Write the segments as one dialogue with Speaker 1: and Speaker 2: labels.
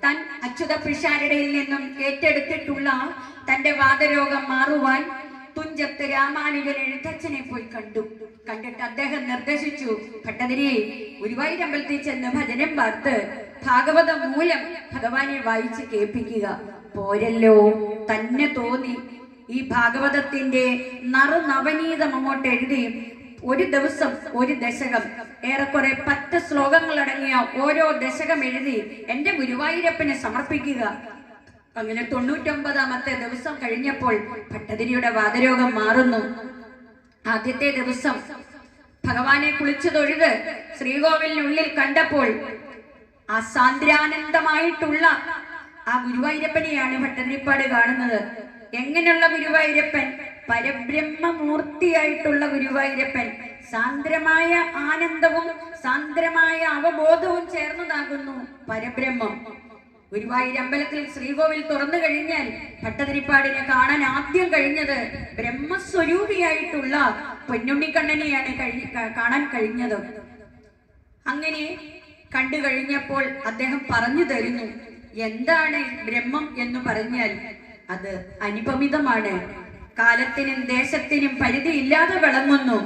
Speaker 1: താൻ അച്യുത പിഷാരടയിൽ നിന്നും ഏറ്റെടുത്തിട്ടുള്ള തന്റെ വാദരോഗം മാറുവാൻ തുഞ്ചത്ത് രാമാനുജൻ എഴുത്തച്ഛനെ പോയി കണ്ടിട്ട് അദ്ദേഹം നിർദ്ദേശിച്ചു, ഭട്ടതിരി ഗുരുവായൂരമ്പലത്തിൽ ചെന്ന് ഭജനം പാർത്ത് ഭാഗവത മൂലം ഭഗവാനെ വായിച്ച് കേൾപ്പിക്കുക. പോരല്ലോ, തന്നെ തോന്നി ഈ ഭാഗവതത്തിന്റെ നറുനവനീതം അങ്ങോട്ട് എഴുതി ഒരു ദിവസം ഒരു ദശകം, ഏറെക്കുറെ 10 ശ്ലോകങ്ങൾ അടങ്ങിയ ഓരോ ദശകം എഴുതി എന്റെ ഗുരുവായൂരപ്പനെ സമർപ്പിക്കുക. അങ്ങനെ 99ാമത്തെ ദിവസം കഴിഞ്ഞപ്പോൾ ഭട്ടതിരിയുടെ വാതരോഗം മാറുന്നു. ആദ്യത്തെ ദിവസം ഭഗവാനെ കുളിച്ചു തൊഴുത് ശ്രീകോവിലിനുള്ളിൽ കണ്ടപ്പോൾ ആ സാന്ദ്രാനന്ദമായിട്ടുള്ള ആ ഗുരുവായൂരപ്പനെയാണ് ഭട്ടതിരിപ്പാട് കാണുന്നത്. എങ്ങനെയുള്ള ഗുരുവായൂരപ്പൻ? പരബ്രഹ്മമൂർത്തിയായിട്ടുള്ള ഗുരുവായൂരപ്പൻ. സാന്ദ്രമായ ആനന്ദവും സാന്ദ്രമായ അവബോധവും ചേർന്നതാകുന്നു പരബ്രഹ്മം. ഗുരുവായൂരമ്പലത്തിൽ ശ്രീകോവിൽ തുറന്നു കഴിഞ്ഞാൽ ഭട്ടതിരിപ്പാടിനെ കാണാൻ ആദ്യം കഴിഞ്ഞത് ബ്രഹ്മസ്വരൂപിയായിട്ടുള്ള പൊന്നുണ്ണിക്കണ്ണനെയാണ് കാണാൻ കഴിഞ്ഞത്. അങ്ങനെ കണ്ടു കഴിഞ്ഞപ്പോൾ അദ്ദേഹം പറഞ്ഞു തരുന്നു, എന്താണ് ബ്രഹ്മം എന്ന് പറഞ്ഞാൽ അത് അനുപമിതമാണ്, കാലത്തിനും ദേശത്തിനും പരിധിയില്ലാതെ വിളങ്ങുന്നു,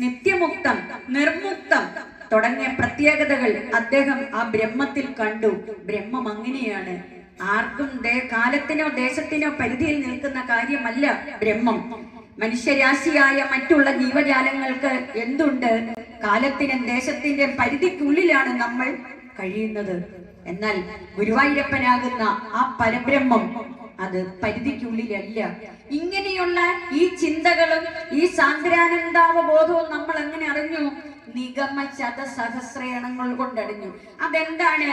Speaker 1: നിത്യമുക്തം, നിർമുക്തം തുടങ്ങിയ പ്രത്യേകതകൾ അദ്ദേഹം ആ ബ്രഹ്മത്തിൽ കണ്ടു. ബ്രഹ്മം അങ്ങനെയാണ്, ആർക്കും കാലത്തിനോ ദേശത്തിനോ പരിധിയിൽ നിൽക്കുന്ന കാര്യമല്ല ബ്രഹ്മം. മനുഷ്യരാശിയായ മറ്റുള്ള ജീവജാലങ്ങൾക്ക് എന്തുണ്ട്? കാലത്തിനും ദേശത്തിന്റെ പരിധിക്കുള്ളിലാണ് നമ്മൾ കഴിയുന്നത്. എന്നാൽ ഗുരുവായൂരപ്പനാകുന്ന ആ പരബ്രഹ്മം അത് പരിധിക്കുള്ളിലല്ല. ഇങ്ങനെയുള്ള ഈ ചിന്തകളും ഈ സാന്ദ്രാനന്ദാവബോധവും നമ്മൾ എങ്ങനെ അറിഞ്ഞു? നിഗമ ശതസഹസ്രയണങ്ങൾ കൊണ്ടറിഞ്ഞു. അതെന്താണ്?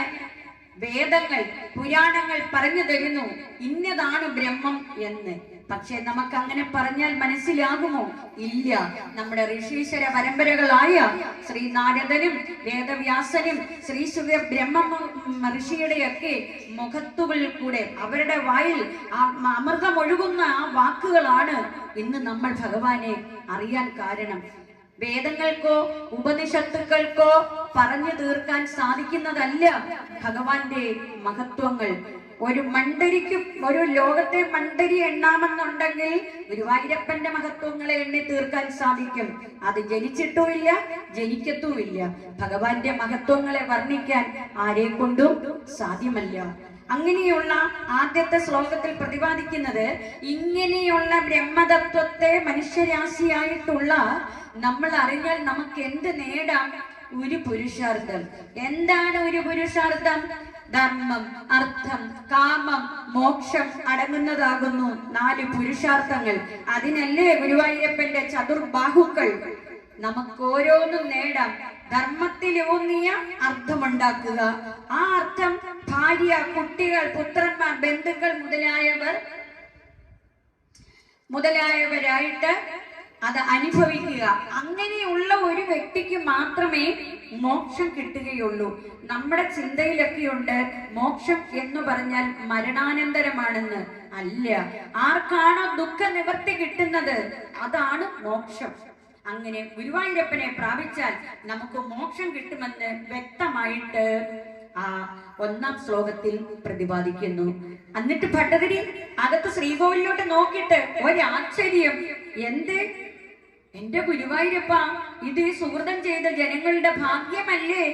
Speaker 1: വേദങ്ങൾ, പുരാണങ്ങൾ പറഞ്ഞു തരുന്നു ഇന്നതാണ് ബ്രഹ്മം എന്ന്. പക്ഷെ നമുക്ക് അങ്ങനെ പറഞ്ഞാൽ മനസ്സിലാകുമോ? ഇല്ല. നമ്മുടെ ഋഷീശ്വര പരമ്പരകളായ ശ്രീ നാരദനും വേദവ്യാസനും ശ്രീശുക ബ്രഹ്മ ഋഷിയുടെയൊക്കെ മുഖത്തുകളിൽ കൂടെ അവരുടെ വായിൽ അമൃതമൊഴുകുന്ന ആ വാക്കുകളാണ് ഇന്ന് നമ്മൾ ഭഗവാനെ അറിയാൻ കാരണം. വേദങ്ങൾക്കോ ഉപനിഷത്തുക്കൾക്കോ പറഞ്ഞു തീർക്കാൻ സാധിക്കുന്നതല്ല ഭഗവാന്റെ മഹത്വങ്ങൾ. ഒരു മണ്ടരിക്കും ഒരു ലോകത്തെ മണ്ടരി എണ്ണാമെന്നുണ്ടെങ്കിൽ ഗുരുവായൂരപ്പന്റെ മഹത്വങ്ങളെ എണ്ണി തീർക്കാൻ സാധിക്കും. അത് ജനിച്ചിട്ടുമില്ല, ജനിക്കത്തുമില്ല. ഭഗവാന്റെ മഹത്വങ്ങളെ വർണ്ണിക്കാൻ ആരെ കൊണ്ടും സാധ്യമല്ല. അങ്ങനെയുള്ള ആദ്യത്തെ ശ്ലോകത്തിൽ പ്രതിപാദിക്കുന്നത് ഇങ്ങനെയുള്ള ബ്രഹ്മതത്വത്തെ മനുഷ്യരാശിയായിട്ടുള്ള നമ്മൾ അറിഞ്ഞാൽ നമുക്ക് എന്ത് നേടാം? ഒരു പുരുഷാർത്ഥം. എന്താണ് ഒരു പുരുഷാർത്ഥം? ധർമ്മം, അർത്ഥം, കാമം, മോക്ഷം അടങ്ങുന്നതാകുന്നു 4 പുരുഷാർത്ഥങ്ങൾ. അതിനല്ലേ ഗുരുവായൂരപ്പന്റെ ചതുർബാഹുക്കൾ? നമുക്ക് ഓരോന്നും നേടാം. ധർമ്മത്തിലൂന്നിയ അർത്ഥമുണ്ടാക്കുക. ആ അർത്ഥം ഭാര്യ, കുട്ടികൾ, പുത്രന്മാർ, ബന്ധുക്കൾ മുതലായവരായിട്ട് അത് അനുഭവിക്കുക. അങ്ങനെയുള്ള ഒരു വ്യക്തിക്ക് മാത്രമേ മോക്ഷം കിട്ടുകയുള്ളൂ. നമ്മുടെ ചിന്തയിലൊക്കെയുണ്ട് മോക്ഷം എന്ന് പറഞ്ഞാൽ മരണാനന്തരമാണെന്ന്. അല്ല, ആർക്കാണോ ദുഃഖ നിവൃത്തി കിട്ടുന്നത് അതാണ് മോക്ഷം. അങ്ങനെ ഗുരുവായൂരപ്പനെ പ്രാപിച്ചാൽ നമുക്ക് മോക്ഷം കിട്ടുമെന്ന് വ്യക്തമായിട്ട് ആ 1-ാം ശ്ലോകത്തിൽ പ്രതിപാദിക്കുന്നു. എന്നിട്ട് ഭട്ടതിരി അകത്ത് ശ്രീകോവിലോട്ട് നോക്കിയിട്ട് ഒരാശ്ചര്യം, എന്ത് എന്റെ ഗുരുവായൂരപ്പ, ഇത് സുഹൃതം ചെയ്ത ജനങ്ങളുടെ ഭാഗ്യമല്ലേ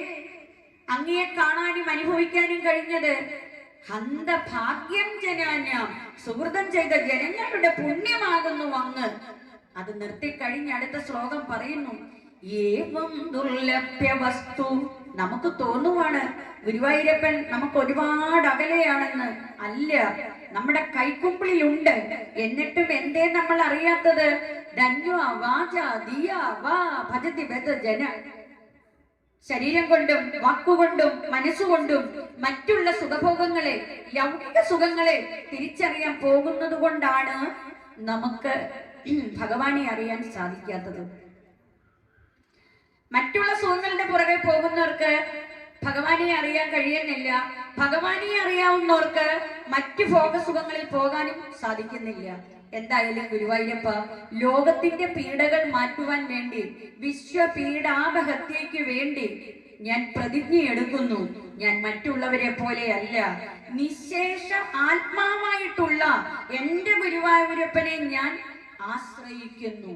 Speaker 1: അങ്ങയെ കാണാനും അനുഭവിക്കാനും കഴിഞ്ഞത്? ഹന്ത ഭാഗ്യം ജനാന്യം, സുഹൃതം ചെയ്ത ജനങ്ങളുടെ പുണ്യമാകുന്നു അങ്ങ്. അത് നിർത്തിക്കഴിഞ്ഞ് അടുത്ത ശ്ലോകം പറയുന്നു, ഏവം ദുർലഭ്യ വസ്തു. നമുക്ക് തോന്നുവാണ് ഗുരുവായൂരപ്പൻ നമുക്ക് ഒരുപാട് അകലെയാണെന്ന്. അല്ല, നമ്മുടെ കൈക്കുമ്പിളിലുണ്ട്. എന്നിട്ടും എന്തേ നമ്മൾ അറിയാത്തത്? ശരീരം കൊണ്ടും വാക്കുകൊണ്ടും മനസ്സുകൊണ്ടും മറ്റുള്ള സുഖഭോഗങ്ങളെ, ലൗകിക സുഖങ്ങളെ തിരിച്ചറിയാൻ പോകുന്നത് കൊണ്ടാണ് നമുക്ക് ഭഗവാനെ അറിയാൻ സാധിക്കാത്തത്. മറ്റുള്ള സുഖങ്ങളുടെ പുറകെ പോകുന്നവർക്ക് ഭഗവാനെ അറിയാൻ കഴിയുന്നില്ല. ഭഗവാനെ അറിയാവുന്നവർക്ക് മറ്റു ഭോഗസുഖങ്ങളിൽ പോകാനും സാധിക്കുന്നില്ല. എന്തായാലും ഗുരുവായൂരപ്പ, ലോകത്തിന്റെ പീഡകൾ മാറ്റുവാൻ വേണ്ടി, വിശ്വപീഡാപഹത്യയ്ക്ക് വേണ്ടി ഞാൻ പ്രതിജ്ഞയെടുക്കുന്നു, ഞാൻ മറ്റുള്ളവരെ പോലെയല്ല. നിശേഷ ആത്മാവായിട്ടുള്ള എന്റെ ഗുരുവായൂരപ്പനെ ഞാൻ ആശ്രയിക്കുന്നു.